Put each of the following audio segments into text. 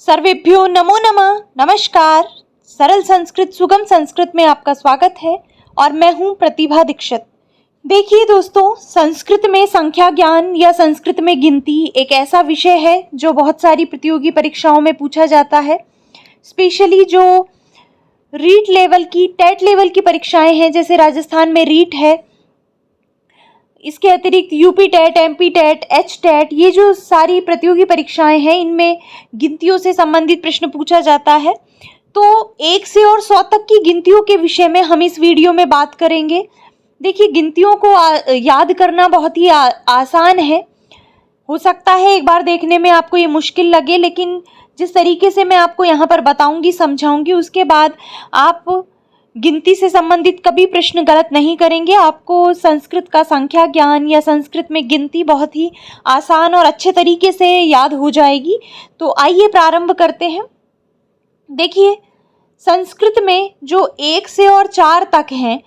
सर्वेभ्यो नमो नमः। नमस्कार। सरल संस्कृत सुगम संस्कृत में आपका स्वागत है और मैं हूं प्रतिभा दीक्षित। देखिए दोस्तों, संस्कृत में संख्या ज्ञान या संस्कृत में गिनती एक ऐसा विषय है जो बहुत सारी प्रतियोगी परीक्षाओं में पूछा जाता है। स्पेशली जो रीट लेवल की, टेट लेवल की परीक्षाएं हैं, जैसे राजस्थान में रीट है, इसके अतिरिक्त UP TET, MP TET, H TET, ये जो सारी प्रतियोगी परीक्षाएं हैं, इनमें गिनतियों से संबंधित प्रश्न पूछा जाता है। तो 1 से और 100 तक की गिनतियों के विषय में हम इस वीडियो में बात करेंगे। देखिए, गिनतियों को याद करना बहुत ही आसान है। हो सकता है एक बार देखने में आपको ये मुश्किल लगे, लेकिन जिस तरीके से मैं आपको यहाँ पर बताऊंगी, समझाऊंगी, उसके बाद आप गिनती से संबंधित कभी प्रश्न गलत नहीं करेंगे। आपको संस्कृत का संख्या ज्ञान या संस्कृत में गिनती बहुत ही आसान और अच्छे तरीके से याद हो जाएगी। तो आइए प्रारंभ करते हैं। देखिए, संस्कृत में जो 1 से और 4 तक हैं,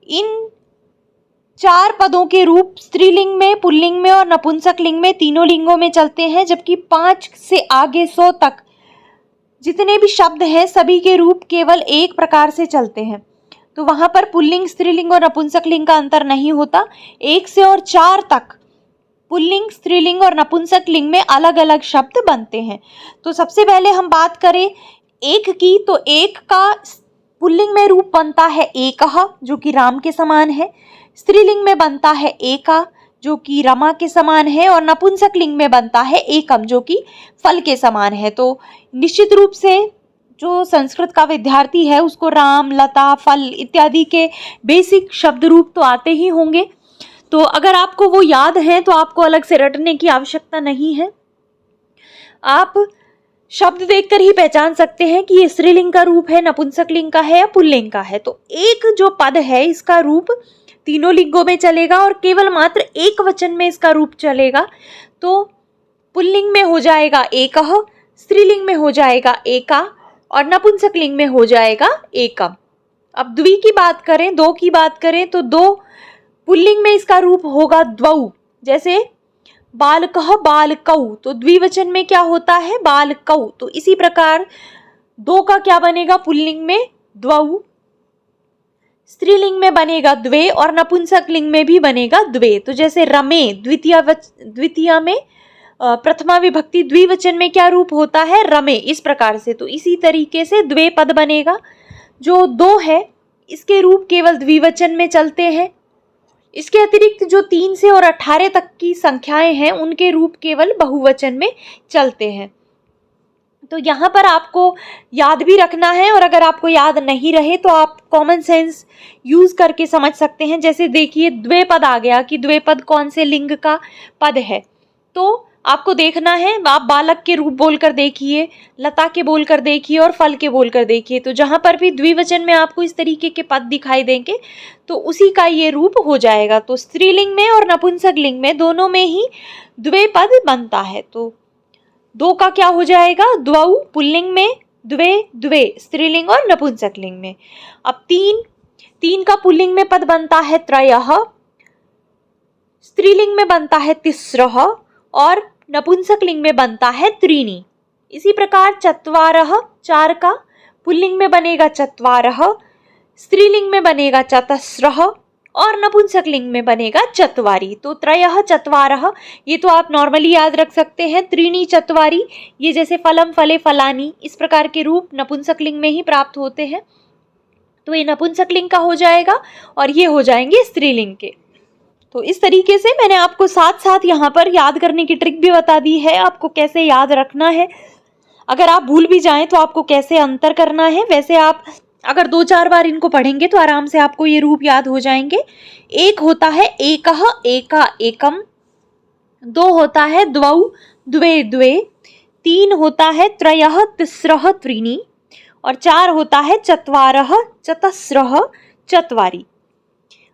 इन 4 पदों के रूप स्त्रीलिंग में, पुल्लिंग में और नपुंसक लिंग में, तीनों लिंगों में चलते हैं। जबकि 5 से आगे 100 तक जितने भी शब्द हैं, सभी के रूप केवल एक प्रकार से चलते हैं। तो वहां पर पुल्लिंग, स्त्रीलिंग और नपुंसक लिंग का अंतर नहीं होता। 1 से और 4 तक पुल्लिंग, स्त्रीलिंग और नपुंसक लिंग में अलग अलग शब्द बनते हैं। तो सबसे पहले हम बात करें 1 की, तो 1 का पुल्लिंग में रूप बनता है एकः, जो कि राम के समान है। स्त्रीलिंग में बनता है एका, जो कि रमा के समान है। और नपुंसक लिंग में बनता है एकम, जो कि फल के समान है। तो निश्चित रूप से जो संस्कृत का विद्यार्थी है, उसको राम, लता, फल इत्यादि के बेसिक शब्द रूप तो आते ही होंगे। तो अगर आपको वो याद है तो आपको अलग से रटने की आवश्यकता नहीं है। आप शब्द देखकर ही पहचान सकते हैं कि ये स्त्रीलिंग का रूप है, नपुंसक लिंग का है या पुल्लिंग का है। तो एक जो पद है, इसका रूप तीनों लिंगों में चलेगा और केवल मात्र एक वचन में इसका रूप चलेगा। तो पुल्लिंग में हो जाएगा एकः, स्त्रीलिंग में हो जाएगा एका और नपुंसक लिंग में हो जाएगा एकम। अब द्वि की बात करें, 2 की बात करें, तो 2 पुल्लिंग में इसका रूप होगा द्वौ। जैसे बालकः, बालकौ, तो द्विवचन में क्या होता है? बालकौ। तो इसी प्रकार 2 का क्या बनेगा? पुल्लिंग में द्वौ, स्त्रीलिंग में बनेगा द्वे और नपुंसक लिंग में भी बनेगा द्वे। तो जैसे रमे, द्वितीया में प्रथमा विभक्ति द्विवचन में क्या रूप होता है? रमे, इस प्रकार से। तो इसी तरीके से द्वे पद बनेगा। जो 2 है, इसके रूप केवल द्विवचन में चलते हैं। इसके अतिरिक्त जो 3 से और 18 तक की संख्याएं हैं, उनके रूप केवल बहुवचन में चलते हैं। तो यहाँ पर आपको याद भी रखना है, और अगर आपको याद नहीं रहे तो आप कॉमन सेंस यूज करके समझ सकते हैं। जैसे देखिए, द्विपद आ गया कि द्विपद कौन से लिंग का पद है। तो आपको देखना है, आप बालक के रूप बोलकर देखिए, लता के बोलकर देखिए और फल के बोलकर देखिए। तो जहाँ पर भी द्विवचन में आपको इस तरीके के पद दिखाई देंगे, तो उसी का ये रूप हो जाएगा। तो स्त्रीलिंग में और नपुंसक लिंग में दोनों में ही द्विपद बनता है। तो 2 का क्या हो जाएगा? द्वौ, पुल्लिंग में द्वे, द्वे, स्त्रीलिंग और नपुंसक लिंग में। अब 3 का पुल्लिंग में पद बनता है त्रयः, स्त्रीलिंग में बनता है तिस्रः और नपुंसक लिंग में बनता है त्रीणि। इसी प्रकार 4, 4 का पुल्लिंग में बनेगा चत्वारः, स्त्रीलिंग में बनेगा चतस्रः और नपुंसक लिंग में बनेगा चत्वारि। तो त्रयः, चत्वारः, ये तो आप नॉर्मली याद रख सकते हैं। त्रीणि, चत्वारि, ये जैसे फलम, फले, फलानि, इस प्रकार के रूप नपुंसक लिंग में ही प्राप्त होते हैं। तो ये नपुंसक लिंग का हो जाएगा और ये हो जाएंगे स्त्रीलिंग के। तो इस तरीके से मैंने आपको साथ साथ यहाँ पर याद करने की ट्रिक भी बता दी है, आपको कैसे याद रखना है। अगर आप भूल भी जाएं तो आपको कैसे अंतर करना है। वैसे आप अगर 2-4 बार इनको पढ़ेंगे तो आराम से आपको ये रूप याद हो जाएंगे। 1 होता है एकः, एका, एकम। 2 होता है द्वौ, द्वे, द्वे। 3 होता है त्रयः, तिस्रः, त्रीणि। और 4 होता है चत्वारः, चतस्रः, चत्वारि।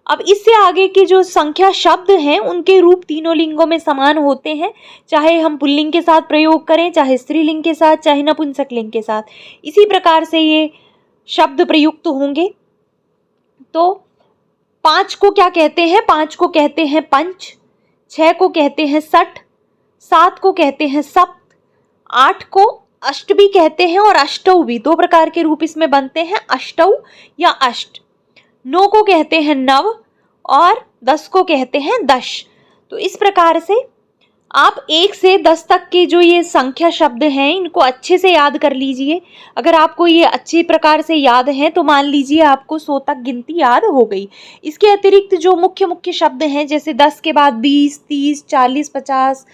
अब इससे आगे के जो संख्या शब्द हैं, उनके रूप तीनों लिंगों में समान होते हैं, चाहे हम पुल्लिंग के साथ प्रयोग करें, चाहे स्त्रीलिंग के साथ, चाहे नपुंसक लिंग के साथ। इसी प्रकार से ये शब्द प्रयुक्त होंगे। तो 5 को क्या कहते हैं? 5 को कहते हैं पंच, 6 को कहते हैं सठ, 7 को कहते हैं सप्त, 8 को अष्ट भी कहते हैं और अष्टौ भी, दो प्रकार के रूप इसमें बनते हैं, अष्टौ या अष्ट। 9 को कहते हैं नव और 10 को कहते हैं दश। तो इस प्रकार से आप 1 से 10 तक के जो ये संख्या शब्द हैं इनको अच्छे से याद कर लीजिए। अगर आपको ये अच्छे प्रकार से याद है तो मान लीजिए आपको 100 तक गिनती याद हो गई। इसके अतिरिक्त जो मुख्य मुख्य शब्द हैं जैसे 10 के बाद 20, 30, 40, 50,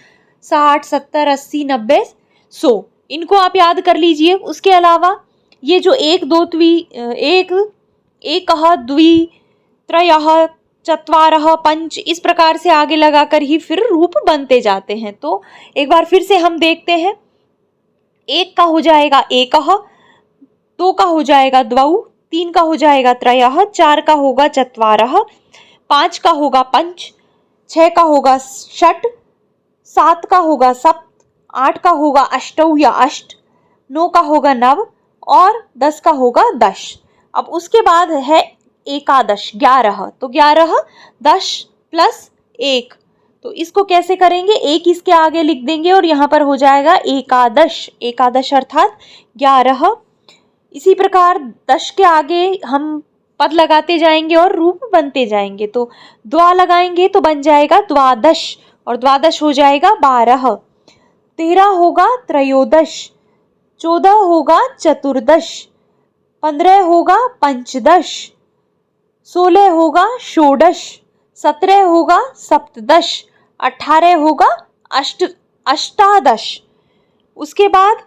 60, 70, 80, 90, 100, इनको आप याद कर लीजिए। उसके अलावा ये जो एक, दो, एकः, द्वि, त्रयः, चत्वारः, पंच, इस प्रकार से आगे लगाकर ही फिर रूप बनते जाते हैं। तो एक बार फिर से हम देखते हैं। 1 का हो जाएगा एकः, 2 का हो जाएगा द्वौ, 3 का हो जाएगा त्रयः, 4 का होगा चत्वारः, 5 का होगा पंच, 6 का होगा षट, 7 का होगा सप्त, 8 का होगा अष्टौ या अष्ट, 9 का होगा नव और 10 का होगा दश। अब उसके बाद है एकादश, 11। तो 11 10 प्लस 1, तो इसको कैसे करेंगे, 1 इसके आगे लिख देंगे और यहाँ पर हो जाएगा एकादश। एकादश अर्थात 11। इसी प्रकार 10 के आगे हम पद लगाते जाएंगे और रूप बनते जाएंगे। तो द्वा लगाएंगे तो बन जाएगा द्वादश और द्वादश हो जाएगा 12। 13 होगा त्रयोदश, 14 होगा चतुर्दश, 15 होगा पंचदश, 16 होगा षोडश, 17 होगा सप्तदश, 18 होगा अष्टादश। उसके बाद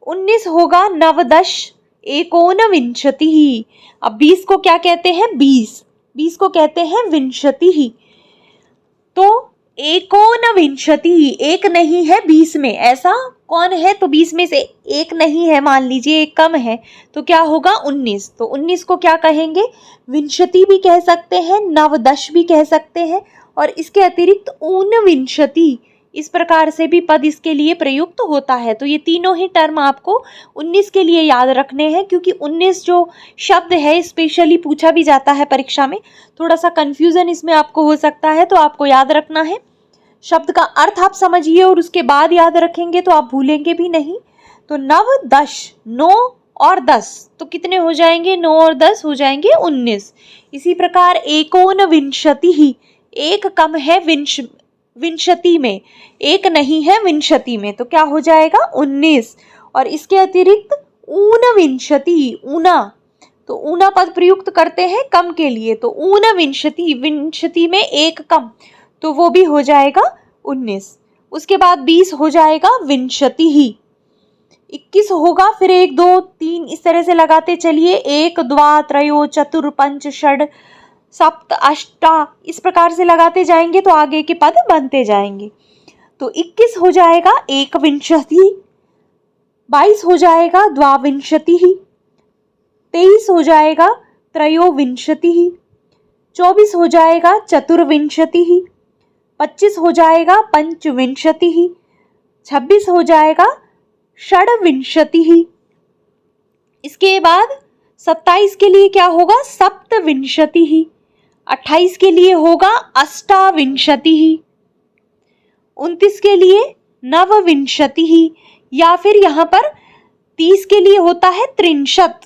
19 होगा नवदश, एकोनविंशतिः। अब 20 को क्या कहते हैं, 20 को कहते हैं विंशतिः। तो एकोनविंशतिः, एक नहीं है 20 में, ऐसा कौन है, तो 20 में से एक नहीं है, मान लीजिए एक कम है, तो क्या होगा 19। तो 19 को क्या कहेंगे, विंशति भी कह सकते हैं, नवदश भी कह सकते हैं और इसके अतिरिक्त ऊनविंशति, इस प्रकार से भी पद इसके लिए प्रयुक्त होता है। तो ये तीनों ही टर्म आपको 19 के लिए याद रखने हैं, क्योंकि 19 जो शब्द है स्पेशली पूछा भी जाता है परीक्षा में। थोड़ा सा कंफ्यूजन इसमें आपको हो सकता है, तो आपको याद रखना है। शब्द का अर्थ आप समझिए और उसके बाद याद रखेंगे तो आप भूलेंगे भी नहीं। तो नव दश, 9 और 10, तो कितने हो जाएंगे, 9 और 10 हो जाएंगे 19। इसी प्रकार एकोनविंशतिः, एक कम है विंशति में, एक नहीं है विंशति में, तो क्या हो जाएगा 19। और इसके अतिरिक्त ऊनविंशति, ऊना, तो ऊना पद प्रयुक्त करते हैं कम के लिए, तो ऊनविंशति, विंशति में एक कम, तो वो भी हो जाएगा 19। उसके बाद 20 हो जाएगा विंशतिः। 21 होगा, फिर 1 2 3 इस तरह से लगाते चलिए, 1 द्वा त्रयो चतुर पंच षड सप्त अष्टा, इस प्रकार से लगाते जाएंगे तो आगे के पद बनते जाएंगे। तो 21 हो जाएगा एकविंशतिः, 22 हो जाएगा द्वाविंशतिः, 23 हो जाएगा त्रयोविंशतिः, 24 हो जाएगा चतुर्विंशतिः, 25 हो जाएगा पंचविंशतिः, 26 हो जाएगा षड्विंशतिः। इसके बाद 27 के लिए क्या होगा, सप्तविंशतिः, 28 के लिए होगा अष्टाविंशतिः, 29 के लिए नवविंशतिः, या फिर यहाँ पर 30 के लिए होता है त्रिंशत,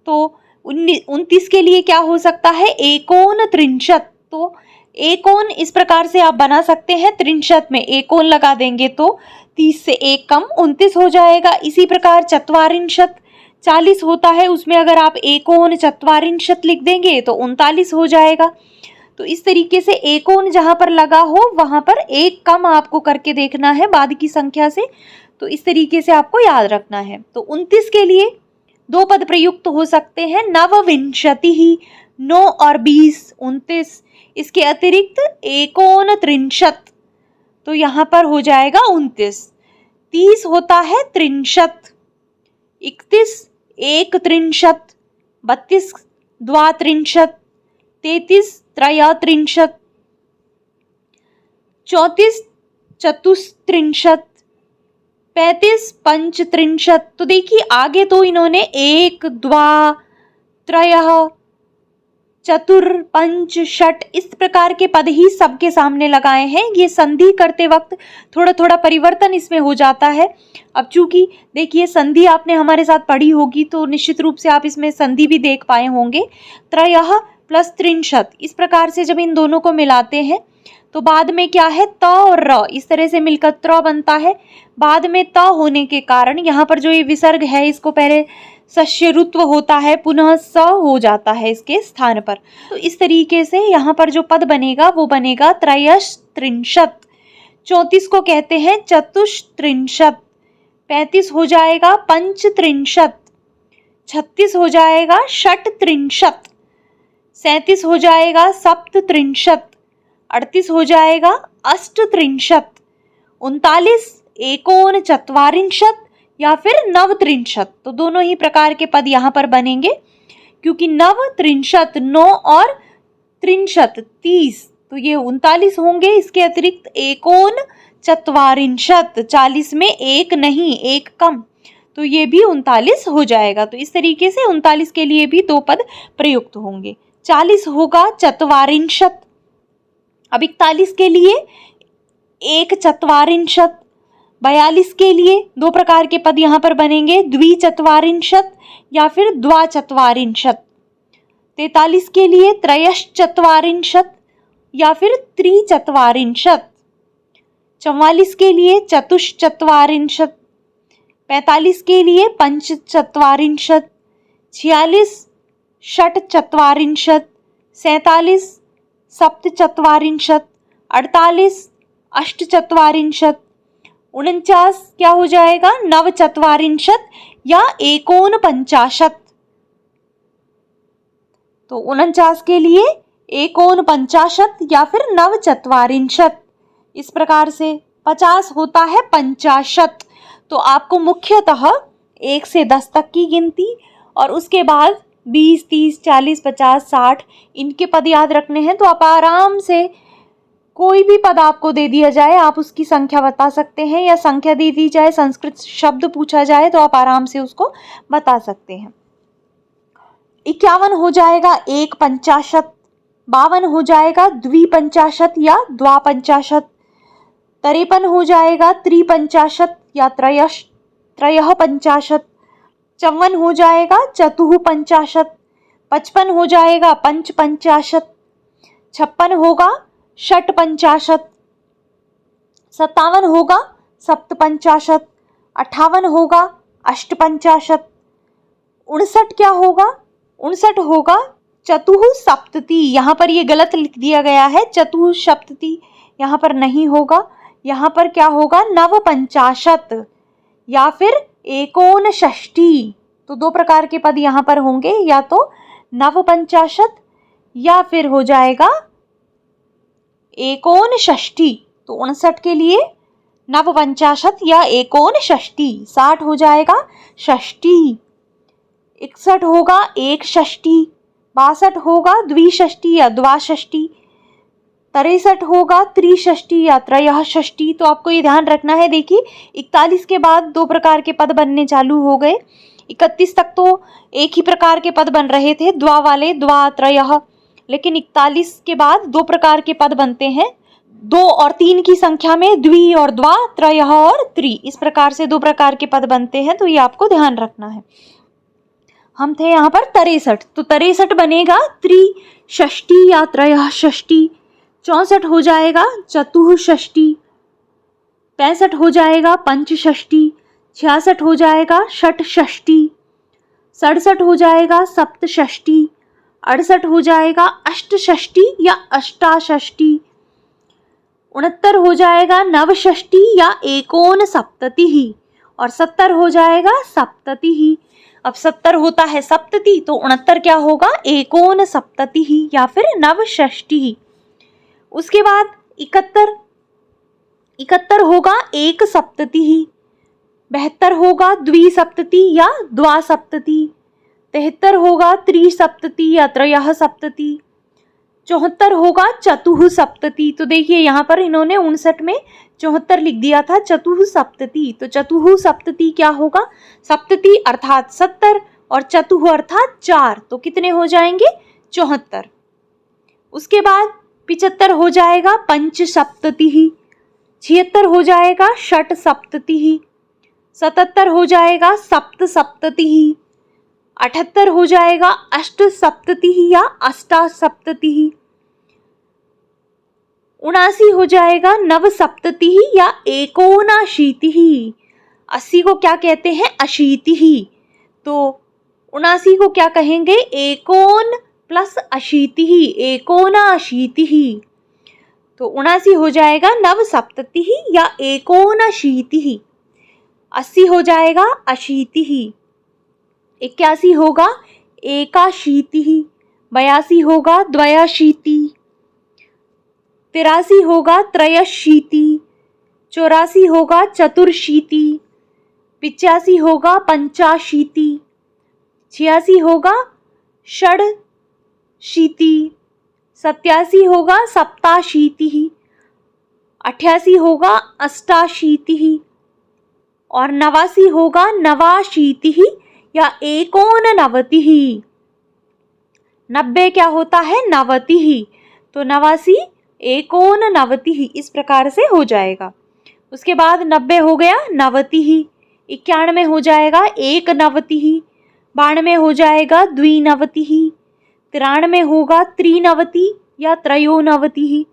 तो 29 के लिए क्या हो सकता है, एकोन त्रिंशत। तो एकोन इस प्रकार से आप बना सकते हैं, त्रिंशत में एकोन लगा देंगे तो 30 से एक कम 29 हो जाएगा। इसी प्रकार चत्वारिंशत, 40 होता है, उसमें अगर आप एकोन चत्वारिंशत लिख देंगे तो 39 हो जाएगा। तो इस तरीके से एकोन जहां पर लगा हो वहां पर एक कम आपको करके देखना है बाद की संख्या से, तो इस तरीके से आपको याद रखना है। तो 29 के लिए 2 पद प्रयुक्त हो सकते हैं, नवविंशतिः, 9 और 20 29, इसके अतिरिक्त एकोन त्रिंशत, तो यहाँ पर हो जाएगा 29। 30 होता है त्रिंशत, 31 एक त्रिंशत, 32 द्वात्रिंशत, 33 त्रयत्रिंशत, 34 चतुस्त्रिंशत, 35 पंचत्रिंशत। तो देखिए आगे तो इन्होंने 1 द्वा त्रयः चतुर, पंच, षट इस प्रकार के पद ही सबके सामने लगाए हैं। ये संधि करते वक्त थोड़ा थोड़ा परिवर्तन इसमें हो जाता है। अब चूंकि देखिए संधि आपने हमारे साथ पढ़ी होगी तो निश्चित रूप से आप इसमें संधि भी देख पाए होंगे। त्रयः प्लस त्रिंशत, इस प्रकार से जब इन दोनों को मिलाते हैं तो बाद में क्या है, त और र इस तरह से मिलकर त्र बनता है। बाद में त होने के कारण यहाँ पर जो ये विसर्ग है इसको पहले सश्यरुत्व होता है, पुनः स हो जाता है इसके स्थान पर। तो इस तरीके से यहाँ पर जो पद बनेगा वो बनेगा त्रयस्त्रिंशत्। 34 को कहते हैं चतुस्त्रिंशत्। 35 हो जाएगा पंचत्रिंशत्। 36 हो जाएगा षट्त्रिंशत्। 37 हो जाएगा सप्तत्रिंशत्। 38 हो जाएगा अष्टत्रिंशत्। 39 एकोनचत्वारिंशत् या फिर नवत्रिंशत्। तो दोनों ही प्रकार के पद यहाँ पर बनेंगे, क्योंकि नवत्रिंशत् 9 और त्रिंशत् 30, तो ये 39 होंगे। इसके अतिरिक्त एकोनचत्वारिंशत् 40 में एक नहीं, एक कम, तो ये भी 39 हो जाएगा। तो इस तरीके से 39 के लिए भी दो पद प्रयुक्त होंगे। 40 होगा चत्वारिंशत्। अब 41 के लिए एक चत्वारिंशत्। 42 के लिए दो प्रकार के पद यहाँ पर बनेंगे, द्विचत्वारिंशत् या फिर द्वाचत्वारिंशत्। 43 के लिए त्रयश्चत्वारिंशत् या फिर त्रिचत्वारिंशत्। 44 के लिए चतुश्चत्वारिंशत्। 45 के लिए पंचचत्वारिंशत्। 46 षट्चत्वारिंशत्। 47 सप्तचत्वारिंशत्। 48 अष्टचत्वारिंशत्। 49 क्या हो जाएगा, नवचत्वारिंशत् या एकोनपंचाशत्। तो 49 के लिए एकोनपंचाशत् या फिर नवचत्वारिंशत्। इस प्रकार से 50 होता है पंचाशत्। तो आपको मुख्यतः 1 से 10 तक की गिनती और उसके बाद 20, 30, 40, 50, 60 इनके पद याद रखने हैं। तो आप आराम से कोई भी पद आपको दे दिया जाए आप उसकी संख्या बता सकते हैं, या संख्या दे दी जाए, संस्कृत शब्द पूछा जाए तो आप आराम से उसको बता सकते हैं। 51 हो जाएगा एक पंचाशत्। 52 हो जाएगा द्विपंचाशत् या द्वापंचाशत्। 53 हो जाएगा त्रिपंचाशत् या त्रयः पंचाशत्। 54 हो जाएगा चतुः पंचाशत्। 55 हो जाएगा पंचपंचाशत्। 56 होगा षट पंचाशत्। 57 होगा सप्तपंचाशत्। 58 होगा अष्टपंचाशत्। 59 क्या होगा, 59 होगा चतुः सप्तति। यहाँ पर ये गलत लिख दिया गया है, चतुः सप्तति यहाँ पर नहीं होगा, यहाँ पर क्या होगा नवपंचाशत् या फिर एकोनषष्ठी। तो दो प्रकार के पद यहाँ पर होंगे, या तो नवपंचाशत् या फिर हो जाएगा एकोनषष्ठी। तो 59 के लिए नवपंचाशत् या एकोनषष्ठी। 60 हो जाएगा षष्ठी। 61 होगा एक षष्ठी। 62 होगा द्विषष्ठी या द्वाषष्ठी। 63 होगा त्रिषष्ठी या त्रयःषष्ठी। तो आपको ये ध्यान रखना है, देखिए 41 के बाद दो प्रकार के पद बनने चालू हो गए। 31 तक तो एक ही प्रकार के पद बन रहे थे, द्वा वाले, द्वा त्रयः, लेकिन 41 के बाद दो प्रकार के पद बनते हैं। 2 और 3 की संख्या में द्वि और द्वा, त्रयः और त्रि, इस प्रकार से दो प्रकार के पद बनते हैं। तो ये आपको ध्यान रखना है। हम थे यहाँ पर 63, तो 63 बनेगा त्रिषष्ठी या त्रयःषष्ठी। 64 हो जाएगा चतुःषष्ठी। 65 हो जाएगा पंचषष्ठी। 66 हो जाएगा षट्षष्ठी। 67 हो जाएगा सप्तषष्ठी। 68 हो जाएगा अष्टषष्ठी या अष्टाषष्ठी। 69 हो जाएगा नवषष्ठी या एकोनसप्ततिः। और 70 हो जाएगा सप्ततिः। अब 70 होता है सप्तति, तो 69 क्या होगा एकोनसप्ततिः या फिर नवषष्ठी। उसके बाद 71 होगा एक सप्ततिः। 72 होगा द्विसप्तति या द्वासप्तति। 73 होगा त्रिसप्तति या त्रयःसप्तति। 74 होगा चतुः सप्तति। तो देखिए यहाँ पर इन्होंने 59 में 74 लिख दिया था, चतुः सप्तति। तो चतुः सप्तति क्या होगा, सप्तति अर्थात 70 और चतुः अर्थात 4, तो कितने हो जाएंगे 74। उसके बाद 75 हो जाएगा पंच सप्ततिः, 76 हो जाएगा षट सप्ततिः, 77 हो जाएगा सप्त सप्ततिः, 78 हो जाएगा अष्ट सप्ततिः या अष्टा सप्ततिः, 79 हो जाएगा नव सप्ततिः या एकोनाशीतिः। 80 को क्या कहते हैं? अशीतिः। तो 79 को क्या कहेंगे? एकोन प्लस अशीतिः, एकोनाशीतिः। तो 79 हो जाएगा नव सप्ततिः या एकोनाशीतिः। 80 हो जाएगा अशीतिः। 81 होगा एकाशीतिः। 82 होगा द्वयाशीतिः। 83 होगा त्रयशीतिः। 84 होगा चतुर्शीतिः। 85 होगा पंचाशीतिः। 86 होगा षडशीतिः। 87 होगा सप्ताशीतिः। 88 होगा अष्टाशीतिः और 89 होगा नवाशीतिः या एकोननवतिः। 90 क्या होता है? नवतिः। तो 89 एकोननवतिः इस प्रकार से हो जाएगा। उसके बाद 90 हो गया नवतिः। 91 हो जाएगा एकनवतिः। 92 हो जाएगा द्विनवतिः। 93 होगा त्रिनवतिः या त्रयोनवतिः।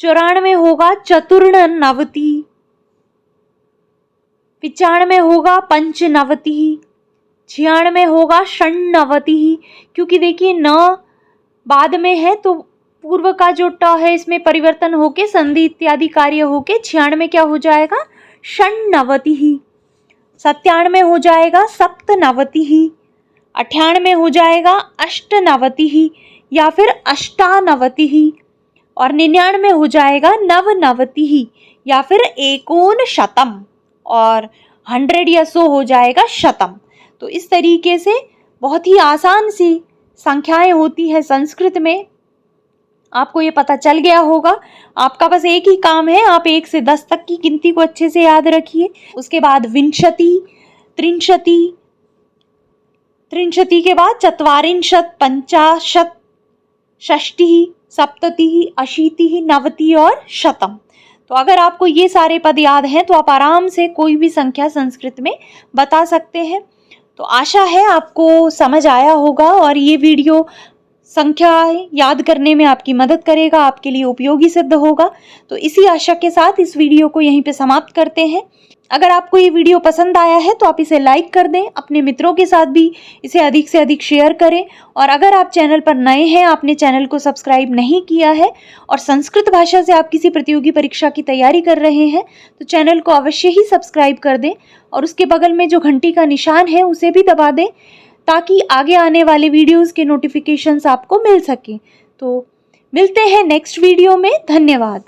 94 होगा चतुर्नवतिः। 95 होगा पंचनवतिः। 96 होगा षण्णवतिः। क्योंकि देखिए न बाद में है तो पूर्व का जो ट है इसमें परिवर्तन होके संधि इत्यादि कार्य होके 96 क्या हो जाएगा? षण्णवतिः। 97 हो जाएगा सप्तनवतिः। 98 हो जाएगा अष्टनवतिः या फिर अष्टानवतिः और 99 हो जाएगा नवनवतिः या फिर एकोनशतम और 100 या 100 हो जाएगा शतम। तो इस तरीके से बहुत ही आसान सी संख्याएं होती है संस्कृत में। आपको ये पता चल गया होगा। आपका बस एक ही काम है, आप 1 से 10 तक की गिनती को अच्छे से याद रखिए। उसके बाद विंशति, त्रिंशति, त्रिंशति के बाद चत्वारिंशत्, पंचाशत्, षष्टिः, सप्ततिः, अशीतिः, नवतिः और शतम। तो अगर आपको ये सारे पद याद हैं तो आप आराम से कोई भी संख्या संस्कृत में बता सकते हैं। तो आशा है आपको समझ आया होगा और ये वीडियो संख्या याद करने में आपकी मदद करेगा, आपके लिए उपयोगी सिद्ध होगा। तो इसी आशा के साथ इस वीडियो को यहीं पे समाप्त करते हैं। अगर आपको ये वीडियो पसंद आया है तो आप इसे लाइक कर दें, अपने मित्रों के साथ भी इसे अधिक से अधिक शेयर करें। और अगर आप चैनल पर नए हैं, आपने चैनल को सब्सक्राइब नहीं किया है और संस्कृत भाषा से आप किसी प्रतियोगी परीक्षा की तैयारी कर रहे हैं तो चैनल को अवश्य ही सब्सक्राइब कर दें और उसके बगल में जो घंटी का निशान है उसे भी दबा दें ताकि आगे आने वाले वीडियोस के नोटिफिकेशंस आपको मिल सकें। तो मिलते हैं नेक्स्ट वीडियो में। धन्यवाद।